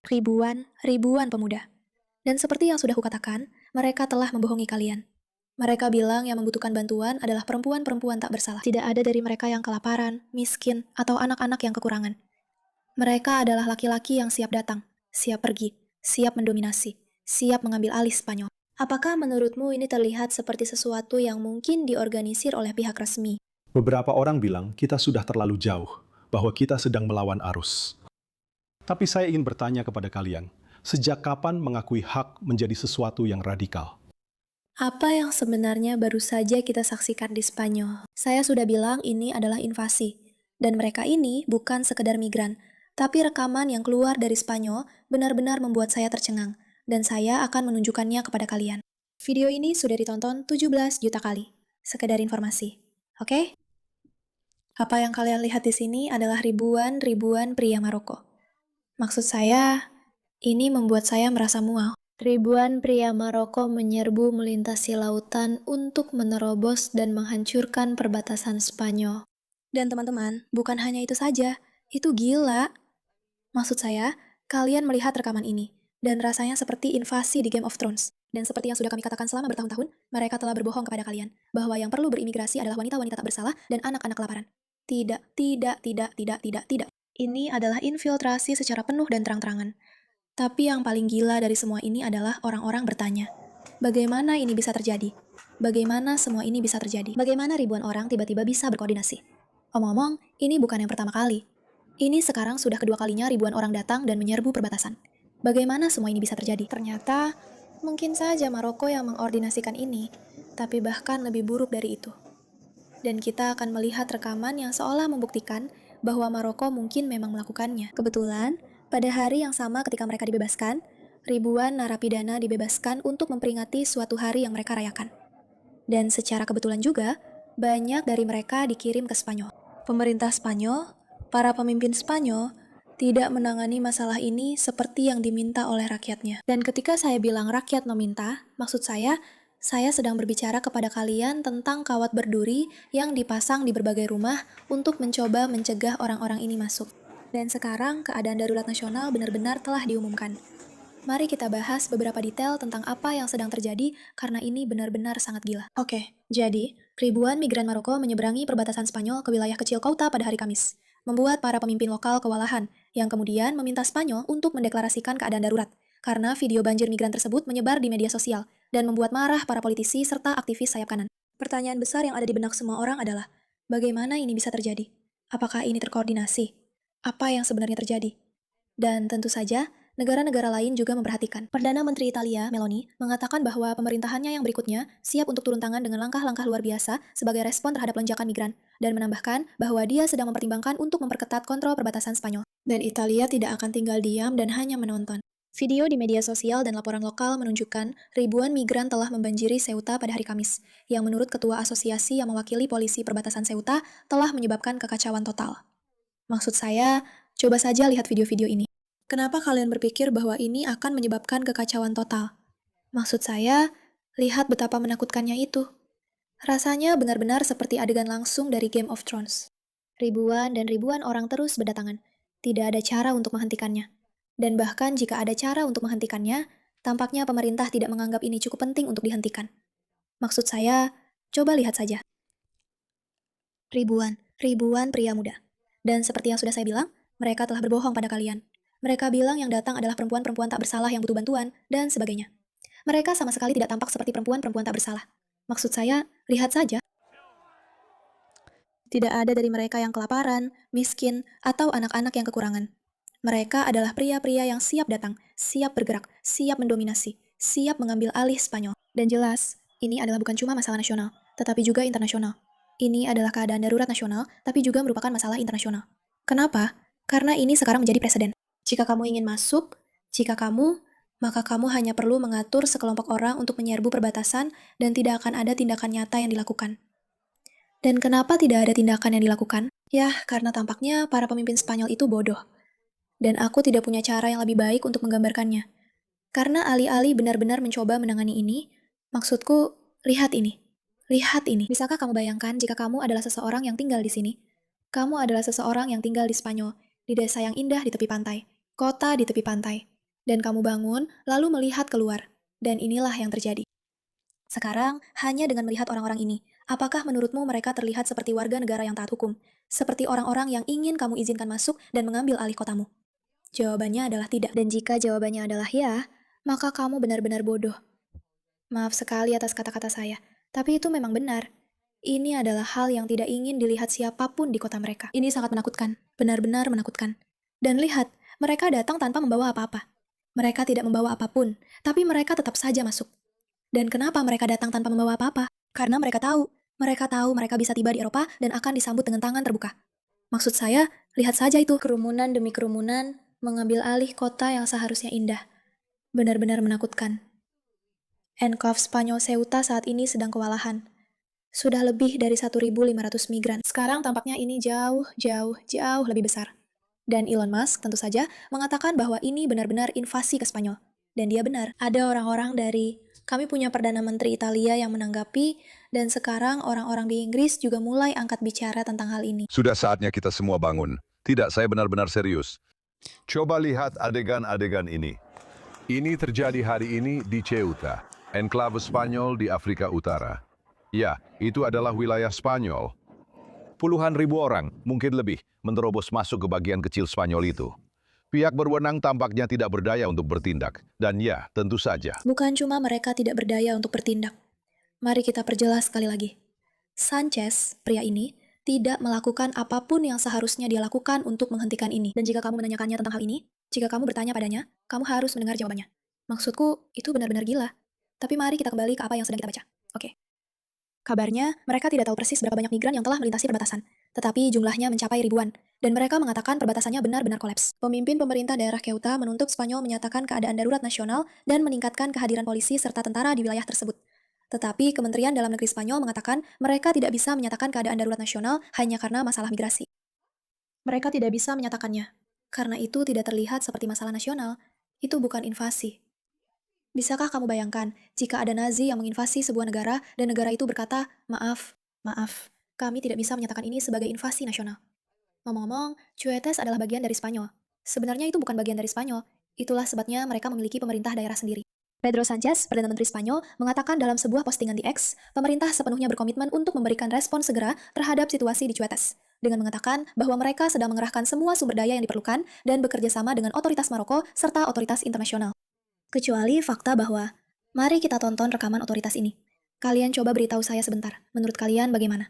ribuan pemuda. Dan seperti yang sudah kukatakan, mereka telah membohongi kalian. Mereka bilang yang membutuhkan bantuan adalah perempuan-perempuan tak bersalah. Tidak ada dari mereka yang kelaparan, miskin, atau anak-anak yang kekurangan. Mereka adalah laki-laki yang siap datang, siap pergi, siap mendominasi, siap mengambil alih Spanyol. Apakah menurutmu ini terlihat seperti sesuatu yang mungkin diorganisir oleh pihak resmi? Beberapa orang bilang kita sudah terlalu jauh, bahwa kita sedang melawan arus. Tapi saya ingin bertanya kepada kalian, sejak kapan mengakui hak menjadi sesuatu yang radikal? Apa yang sebenarnya baru saja kita saksikan di Spanyol? Saya sudah bilang ini adalah invasi. Dan mereka ini bukan sekedar migran, tapi rekaman yang keluar dari Spanyol benar-benar membuat saya tercengang. Dan saya akan menunjukkannya kepada kalian. Video ini sudah ditonton 17 juta kali. Sekedar informasi. Oke? Apa yang kalian lihat di sini adalah ribuan pria Maroko. Maksud saya, ini membuat saya merasa mual. Ribuan pria Maroko menyerbu melintasi lautan untuk menerobos dan menghancurkan perbatasan Spanyol. Dan teman-teman, bukan hanya itu saja, itu gila. Maksud saya, kalian melihat rekaman ini, dan rasanya seperti invasi di Game of Thrones. Dan seperti yang sudah kami katakan selama bertahun-tahun, mereka telah berbohong kepada kalian, bahwa yang perlu berimigrasi adalah wanita-wanita tak bersalah dan anak-anak kelaparan. Tidak. Ini adalah infiltrasi secara penuh dan terang-terangan. Tapi yang paling gila dari semua ini adalah orang-orang bertanya, bagaimana ini bisa terjadi? Bagaimana semua ini bisa terjadi? Bagaimana ribuan orang tiba-tiba bisa berkoordinasi? Omong-omong, ini bukan yang pertama kali. Ini sekarang sudah kedua kalinya ribuan orang datang dan menyerbu perbatasan. Bagaimana semua ini bisa terjadi? Ternyata, mungkin saja Maroko yang mengordinasikan ini, tapi bahkan lebih buruk dari itu. Dan kita akan melihat rekaman yang seolah membuktikan bahwa Maroko mungkin memang melakukannya. Kebetulan, pada hari yang sama ketika mereka dibebaskan, ribuan narapidana dibebaskan untuk memperingati suatu hari yang mereka rayakan. Dan secara kebetulan juga, banyak dari mereka dikirim ke Spanyol. Pemerintah Spanyol, para pemimpin Spanyol, tidak menangani masalah ini seperti yang diminta oleh rakyatnya. Dan ketika saya bilang rakyat meminta, maksud saya sedang berbicara kepada kalian tentang kawat berduri yang dipasang di berbagai rumah untuk mencoba mencegah orang-orang ini masuk. Dan sekarang keadaan darurat nasional benar-benar telah diumumkan. Mari kita bahas beberapa detail tentang apa yang sedang terjadi karena ini benar-benar sangat gila. Oke, jadi ribuan migran Maroko menyeberangi perbatasan Spanyol ke wilayah kecil Ceuta pada hari Kamis, membuat para pemimpin lokal kewalahan, yang kemudian meminta Spanyol untuk mendeklarasikan keadaan darurat, karena video banjir migran tersebut menyebar di media sosial, dan membuat marah para politisi serta aktivis sayap kanan. Pertanyaan besar yang ada di benak semua orang adalah, bagaimana ini bisa terjadi? Apakah ini terkoordinasi? Apa yang sebenarnya terjadi? Dan tentu saja, negara-negara lain juga memperhatikan. Perdana Menteri Italia, Meloni, mengatakan bahwa pemerintahannya yang berikutnya siap untuk turun tangan dengan langkah-langkah luar biasa sebagai respon terhadap lonjakan migran, dan menambahkan bahwa dia sedang mempertimbangkan untuk memperketat kontrol perbatasan Spanyol. Dan Italia tidak akan tinggal diam dan hanya menonton. Video di media sosial dan laporan lokal menunjukkan ribuan migran telah membanjiri Ceuta pada hari Kamis, yang menurut Ketua Asosiasi yang mewakili polisi perbatasan Ceuta telah menyebabkan kekacauan total. Maksud saya, coba saja lihat video-video ini. Kenapa kalian berpikir bahwa ini akan menyebabkan kekacauan total? Maksud saya, lihat betapa menakutkannya itu. Rasanya benar-benar seperti adegan langsung dari Game of Thrones. Ribuan dan ribuan orang terus berdatangan. Tidak ada cara untuk menghentikannya. Dan bahkan jika ada cara untuk menghentikannya, tampaknya pemerintah tidak menganggap ini cukup penting untuk dihentikan. Maksud saya, coba lihat saja. Ribuan pria muda. Dan seperti yang sudah saya bilang, mereka telah berbohong pada kalian. Mereka bilang yang datang adalah perempuan-perempuan tak bersalah yang butuh bantuan, dan sebagainya. Mereka sama sekali tidak tampak seperti perempuan-perempuan tak bersalah. Maksud saya, lihat saja. Tidak ada dari mereka yang kelaparan, miskin, atau anak-anak yang kekurangan. Mereka adalah pria-pria yang siap datang, siap bergerak, siap mendominasi, siap mengambil alih Spanyol. Dan jelas, ini adalah bukan cuma masalah nasional, tetapi juga internasional. Ini adalah keadaan darurat nasional, tapi juga merupakan masalah internasional. Kenapa? Karena ini sekarang menjadi presiden. Jika kamu ingin masuk, maka kamu hanya perlu mengatur sekelompok orang untuk menyerbu perbatasan dan tidak akan ada tindakan nyata yang dilakukan. Dan kenapa tidak ada tindakan yang dilakukan? Ya, karena tampaknya para pemimpin Spanyol itu bodoh. Dan aku tidak punya cara yang lebih baik untuk menggambarkannya. Karena alih-alih benar-benar mencoba menangani ini, maksudku, lihat ini. Lihat ini. Bisakah kamu bayangkan jika kamu adalah seseorang yang tinggal di sini? Kamu adalah seseorang yang tinggal di Spanyol, di desa yang indah di tepi pantai, kota di tepi pantai, Dan kamu bangun, lalu melihat keluar. Dan inilah yang terjadi. Sekarang, hanya dengan melihat orang-orang ini, apakah menurutmu mereka terlihat seperti warga negara yang taat hukum? Seperti orang-orang yang ingin kamu izinkan masuk dan mengambil alih kotamu? Jawabannya adalah tidak. Dan jika jawabannya adalah ya, maka kamu benar-benar bodoh. Maaf sekali atas kata-kata saya, tapi itu memang benar. Ini adalah hal yang tidak ingin dilihat siapapun di kota mereka. Ini sangat menakutkan, benar-benar menakutkan. Dan lihat, mereka datang tanpa membawa apa-apa. Mereka tidak membawa apapun, tapi mereka tetap saja masuk. Dan kenapa mereka datang tanpa membawa apa-apa? Karena mereka tahu mereka bisa tiba di Eropa dan akan disambut dengan tangan terbuka. Maksud saya, lihat saja itu, kerumunan demi kerumunan mengambil alih kota yang seharusnya indah. Benar-benar menakutkan. Enclave Spanyol Ceuta saat ini sedang kewalahan. Sudah lebih dari 1.500 migran. Sekarang tampaknya ini jauh lebih besar. Dan Elon Musk tentu saja mengatakan bahwa ini benar-benar invasi ke Spanyol. Dan dia benar. Ada orang-orang dari, kami punya Perdana Menteri Italia yang menanggapi, dan sekarang orang-orang di Inggris juga mulai angkat bicara tentang hal ini. Sudah saatnya kita semua bangun. Tidak, saya benar-benar serius. Coba lihat adegan-adegan ini. Ini terjadi hari ini di Ceuta, enklave Spanyol di Afrika Utara. Ya, itu adalah wilayah Spanyol. Puluhan ribu orang, mungkin lebih, menerobos masuk ke bagian kecil Spanyol itu. Pihak berwenang tampaknya tidak berdaya untuk bertindak. Dan ya, tentu saja. Bukan cuma mereka tidak berdaya untuk bertindak. Mari kita perjelas sekali lagi. Sanchez, pria ini, tidak melakukan apapun yang seharusnya dia lakukan untuk menghentikan ini. Dan jika kamu menanyakannya tentang hal ini, jika kamu bertanya padanya, kamu harus mendengar jawabannya. Maksudku, itu benar-benar gila. Tapi mari kita kembali ke apa yang sedang kita baca. Oke. Kabarnya, mereka tidak tahu persis berapa banyak migran yang telah melintasi perbatasan. Tetapi jumlahnya mencapai ribuan. Dan mereka mengatakan perbatasannya benar-benar kolaps. Pemimpin pemerintah daerah Ceuta menuntut Spanyol menyatakan keadaan darurat nasional dan meningkatkan kehadiran polisi serta tentara di wilayah tersebut. Tetapi Kementerian Dalam Negeri Spanyol mengatakan mereka tidak bisa menyatakan keadaan darurat nasional hanya karena masalah migrasi. Mereka tidak bisa menyatakannya. Karena itu tidak terlihat seperti masalah nasional. Itu bukan invasi. Bisakah kamu bayangkan jika ada Nazi yang menginvasi sebuah negara dan negara itu berkata, maaf, kami tidak bisa menyatakan ini sebagai invasi nasional. Ngomong-ngomong, Chuetes adalah bagian dari Spanyol. Sebenarnya itu bukan bagian dari Spanyol. Itulah sebabnya mereka memiliki pemerintah daerah sendiri. Pedro Sanchez, Perdana Menteri Spanyol, mengatakan dalam sebuah postingan di X, pemerintah sepenuhnya berkomitmen untuk memberikan respon segera terhadap situasi di Chuetes, dengan mengatakan bahwa mereka sedang mengerahkan semua sumber daya yang diperlukan dan bekerja sama dengan otoritas Maroko serta otoritas internasional. Kecuali fakta bahwa, mari kita tonton rekaman otoritas ini. Kalian coba beritahu saya sebentar, menurut kalian bagaimana?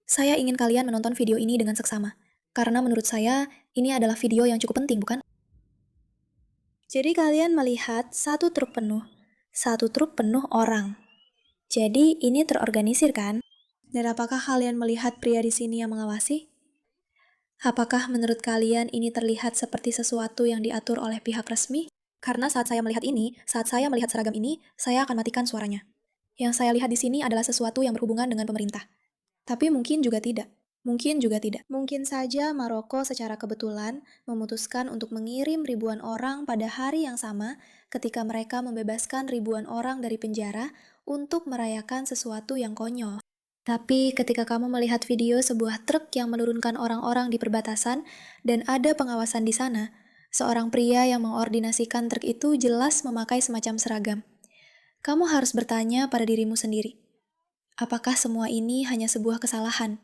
Saya ingin kalian menonton video ini dengan seksama, karena menurut saya, ini adalah video yang cukup penting, bukan? Jadi kalian melihat satu truk penuh orang. Jadi ini terorganisir kan? Dan apakah kalian melihat pria di sini yang mengawasi? Apakah menurut kalian ini terlihat seperti sesuatu yang diatur oleh pihak resmi? Karena saat saya melihat seragam ini, saya akan matikan suaranya. Yang saya lihat di sini adalah sesuatu yang berhubungan dengan pemerintah. Tapi mungkin juga tidak. Mungkin saja Maroko secara kebetulan memutuskan untuk mengirim ribuan orang pada hari yang sama ketika mereka membebaskan ribuan orang dari penjara untuk merayakan sesuatu yang konyol. Tapi ketika kamu melihat video sebuah truk yang menurunkan orang-orang di perbatasan dan ada pengawasan di sana, seorang pria yang mengordinasikan truk itu jelas memakai semacam seragam. Kamu harus bertanya pada dirimu sendiri, apakah semua ini hanya sebuah kesalahan?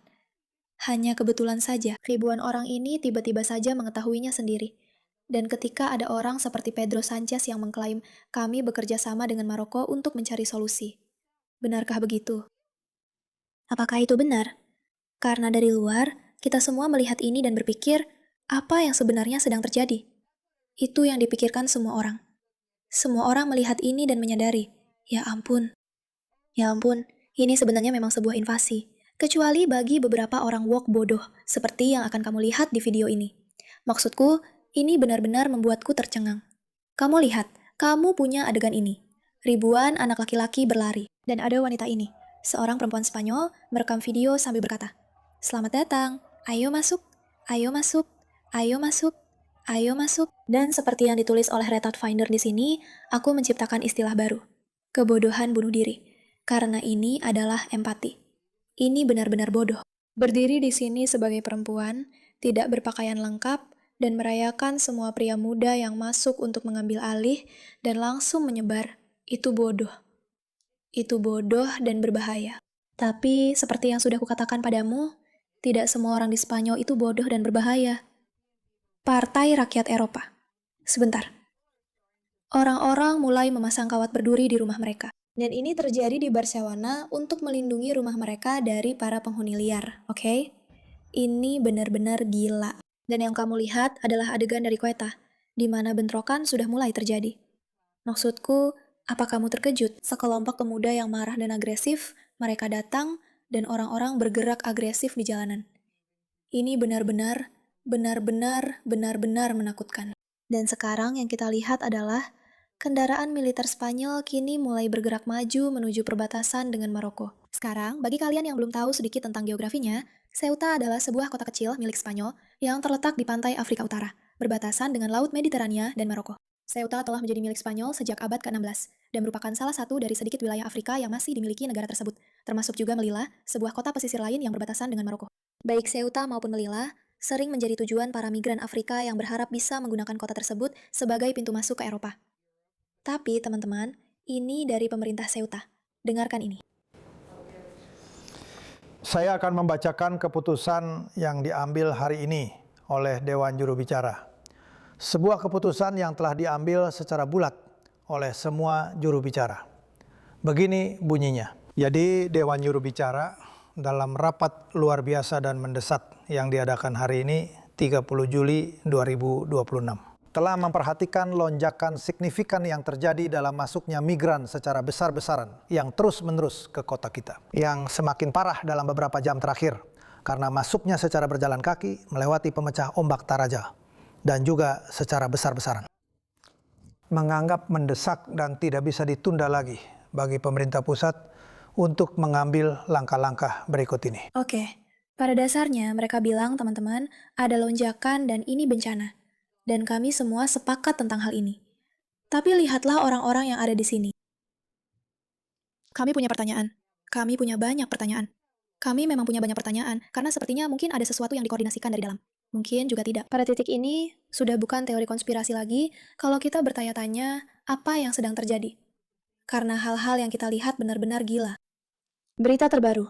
Hanya kebetulan saja, ribuan orang ini tiba-tiba saja mengetahuinya sendiri. Dan ketika ada orang seperti Pedro Sanchez yang mengklaim, kami bekerja sama dengan Maroko untuk mencari solusi. Benarkah begitu? Apakah itu benar? Karena dari luar, kita semua melihat ini dan berpikir, apa yang sebenarnya sedang terjadi? Itu yang dipikirkan semua orang. Semua orang melihat ini dan menyadari, ya ampun, ini sebenarnya memang sebuah invasi. Kecuali bagi beberapa orang woke bodoh, seperti yang akan kamu lihat di video ini. Maksudku, ini benar-benar membuatku tercengang. Kamu lihat, kamu punya adegan ini. Ribuan anak laki-laki berlari, dan ada wanita ini, seorang perempuan Spanyol, merekam video sambil berkata, "Selamat datang, ayo masuk, ayo masuk, ayo masuk, ayo masuk." Dan seperti yang ditulis oleh Retard Finder di sini, aku menciptakan istilah baru, kebodohan bunuh diri, karena ini adalah empati. Ini benar-benar bodoh. Berdiri di sini sebagai perempuan, tidak berpakaian lengkap, dan merayakan semua pria muda yang masuk untuk mengambil alih dan langsung menyebar. Itu bodoh. Itu bodoh dan berbahaya. Tapi, seperti yang sudah kukatakan padamu, tidak semua orang di Spanyol itu bodoh dan berbahaya. Partai Rakyat Eropa. Sebentar. Orang-orang mulai memasang kawat berduri di rumah mereka. Dan ini terjadi di Barcelona untuk melindungi rumah mereka dari para penghuni liar, oke? Ini benar-benar gila. Dan yang kamu lihat adalah adegan dari Quetta, di mana bentrokan sudah mulai terjadi. Maksudku, apa kamu terkejut? Sekelompok pemuda yang marah dan agresif, mereka datang, dan orang-orang bergerak agresif di jalanan. Ini benar-benar menakutkan. Dan sekarang yang kita lihat adalah kendaraan militer Spanyol kini mulai bergerak maju menuju perbatasan dengan Maroko. Sekarang, bagi kalian yang belum tahu sedikit tentang geografinya, Ceuta adalah sebuah kota kecil milik Spanyol yang terletak di pantai Afrika Utara, berbatasan dengan Laut Mediterania dan Maroko. Ceuta telah menjadi milik Spanyol sejak abad ke-16 dan merupakan salah satu dari sedikit wilayah Afrika yang masih dimiliki negara tersebut, termasuk juga Melilla, sebuah kota pesisir lain yang berbatasan dengan Maroko. Baik Ceuta maupun Melilla sering menjadi tujuan para migran Afrika yang berharap bisa menggunakan kota tersebut sebagai pintu masuk ke Eropa. Tapi, teman-teman, ini dari pemerintah Ceuta. Dengarkan ini. Saya akan membacakan keputusan yang diambil hari ini oleh Dewan Juru Bicara. Sebuah keputusan yang telah diambil secara bulat oleh semua juru bicara. Begini bunyinya. Jadi Dewan Juru Bicara dalam rapat luar biasa dan mendesak yang diadakan hari ini 30 Juli 2026 telah memperhatikan lonjakan signifikan yang terjadi dalam masuknya migran secara besar-besaran yang terus-menerus ke kota kita. Yang semakin parah dalam beberapa jam terakhir karena masuknya secara berjalan kaki melewati pemecah ombak Taraja dan juga secara besar-besaran. Menganggap mendesak dan tidak bisa ditunda lagi bagi pemerintah pusat untuk mengambil langkah-langkah berikut ini. Oke, pada dasarnya mereka bilang, teman-teman, ada lonjakan dan ini bencana. Dan kami semua sepakat tentang hal ini. Tapi lihatlah orang-orang yang ada di sini. Kami punya pertanyaan. Kami punya banyak pertanyaan. Kami memang punya banyak pertanyaan, karena sepertinya mungkin ada sesuatu yang dikoordinasikan dari dalam. Mungkin juga tidak. Pada titik ini, sudah bukan teori konspirasi lagi kalau kita bertanya-tanya apa yang sedang terjadi. Karena hal-hal yang kita lihat benar-benar gila. Berita terbaru.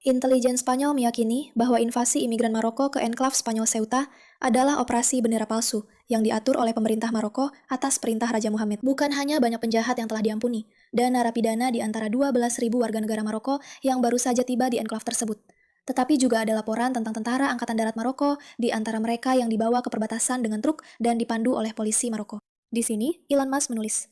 Intelijen Spanyol meyakini bahwa invasi imigran Maroko ke enklav Spanyol Ceuta adalah operasi bendera palsu yang diatur oleh pemerintah Maroko atas perintah Raja Mohammed. Bukan hanya banyak penjahat yang telah diampuni, dan narapidana di antara 12.000 warga negara Maroko yang baru saja tiba di enklav tersebut. Tetapi juga ada laporan tentang tentara Angkatan Darat Maroko di antara mereka yang dibawa ke perbatasan dengan truk dan dipandu oleh polisi Maroko. Di sini, Elon Musk menulis,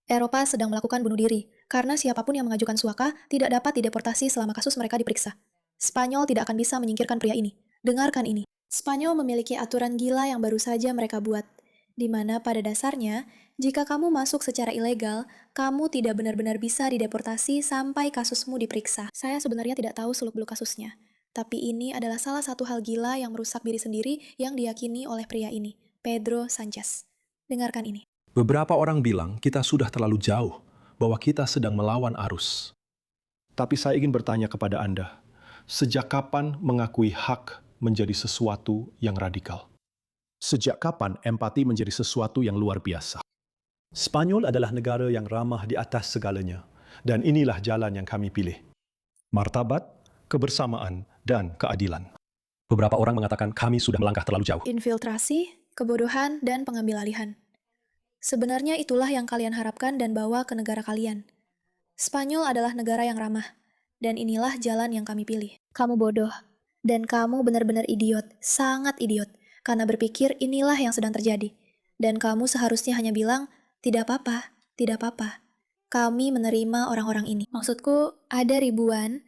Eropa sedang melakukan bunuh diri, karena siapapun yang mengajukan suaka tidak dapat dideportasi selama kasus mereka diperiksa. Spanyol tidak akan bisa menyingkirkan pria ini. Dengarkan ini. Spanyol memiliki aturan gila yang baru saja mereka buat, di mana pada dasarnya, jika kamu masuk secara ilegal, kamu tidak benar-benar bisa dideportasi sampai kasusmu diperiksa. Saya sebenarnya tidak tahu seluk-beluk kasusnya, tapi ini adalah salah satu hal gila yang merusak diri sendiri yang diyakini oleh pria ini, Pedro Sanchez. Dengarkan ini. Beberapa orang bilang kita sudah terlalu jauh, bahwa kita sedang melawan arus. Tapi saya ingin bertanya kepada Anda, sejak kapan mengakui hak menjadi sesuatu yang radikal? Sejak kapan empati menjadi sesuatu yang luar biasa? Spanyol adalah negara yang ramah di atas segalanya, dan inilah jalan yang kami pilih. Martabat, kebersamaan, dan keadilan. Beberapa orang mengatakan kami sudah melangkah terlalu jauh. Infiltrasi, kebodohan, dan pengambil alihan. Sebenarnya itulah yang kalian harapkan dan bawa ke negara kalian. Spanyol adalah negara yang ramah, dan inilah jalan yang kami pilih. Kamu bodoh, dan kamu benar-benar idiot, sangat idiot, karena berpikir inilah yang sedang terjadi. Dan kamu seharusnya hanya bilang, tidak apa-apa, tidak apa-apa. Kami menerima orang-orang ini. Maksudku, ada ribuan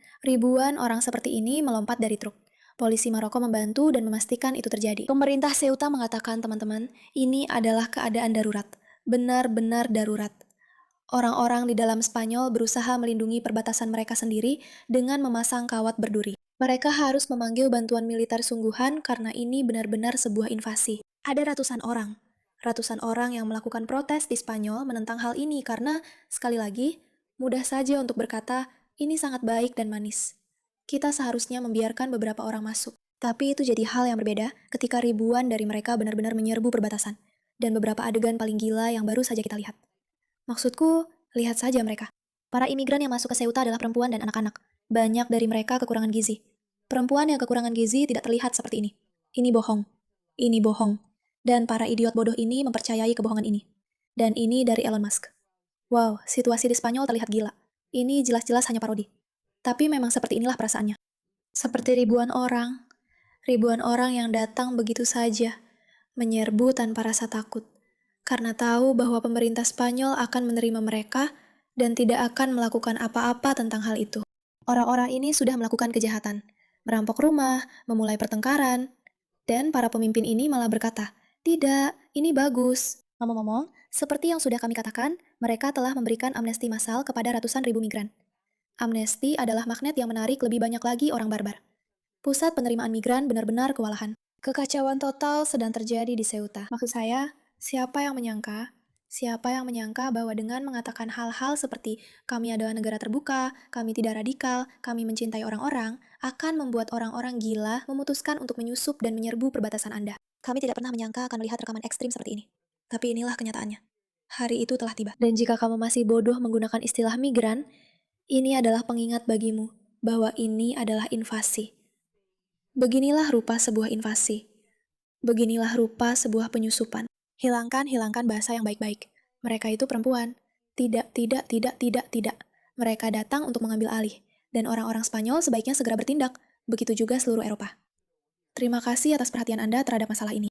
orang seperti ini melompat dari truk. Polisi Maroko membantu dan memastikan itu terjadi. Pemerintah Ceuta mengatakan, teman-teman, ini adalah keadaan darurat. Benar-benar darurat. Orang-orang di dalam Spanyol berusaha melindungi perbatasan mereka sendiri dengan memasang kawat berduri. Mereka harus memanggil bantuan militer sungguhan karena ini benar-benar sebuah invasi. Ada ratusan orang yang melakukan protes di Spanyol menentang hal ini karena, sekali lagi, mudah saja untuk berkata, ini sangat baik dan manis. Kita seharusnya membiarkan beberapa orang masuk. Tapi itu jadi hal yang berbeda ketika ribuan dari mereka benar-benar menyerbu perbatasan. Dan beberapa adegan paling gila yang baru saja kita lihat. Maksudku, lihat saja mereka. Para imigran yang masuk ke Ceuta adalah perempuan dan anak-anak. Banyak dari mereka kekurangan gizi. Perempuan yang kekurangan gizi tidak terlihat seperti ini. Ini bohong. Ini bohong. Dan para idiot bodoh ini mempercayai kebohongan ini. Dan ini dari Elon Musk. Wow, situasi di Spanyol terlihat gila. Ini jelas-jelas hanya parodi. Tapi memang seperti inilah perasaannya. Seperti ribuan orang yang datang begitu saja, menyerbu tanpa rasa takut. Karena tahu bahwa pemerintah Spanyol akan menerima mereka dan tidak akan melakukan apa-apa tentang hal itu. Orang-orang ini sudah melakukan kejahatan, merampok rumah, memulai pertengkaran, dan para pemimpin ini malah berkata, "Tidak, ini bagus." Ngomong-ngomong, seperti yang sudah kami katakan, mereka telah memberikan amnesti massal kepada ratusan ribu migran. Amnesti adalah magnet yang menarik lebih banyak lagi orang barbar. Pusat penerimaan migran benar-benar kewalahan. Kekacauan total sedang terjadi di Ceuta. Maksud saya, siapa yang menyangka bahwa dengan mengatakan hal-hal seperti kami adalah negara terbuka, kami tidak radikal, kami mencintai orang-orang, akan membuat orang-orang gila memutuskan untuk menyusup dan menyerbu perbatasan Anda. Kami tidak pernah menyangka akan melihat rekaman ekstrim seperti ini. Tapi inilah kenyataannya. Hari itu telah tiba. Dan jika kamu masih bodoh menggunakan istilah migran, ini adalah pengingat bagimu bahwa ini adalah invasi. Beginilah rupa sebuah invasi. Beginilah rupa sebuah penyusupan. Hilangkan bahasa yang baik-baik. Mereka itu perempuan. Tidak. Mereka datang untuk mengambil alih. Dan orang-orang Spanyol sebaiknya segera bertindak. Begitu juga seluruh Eropa. Terima kasih atas perhatian Anda terhadap masalah ini.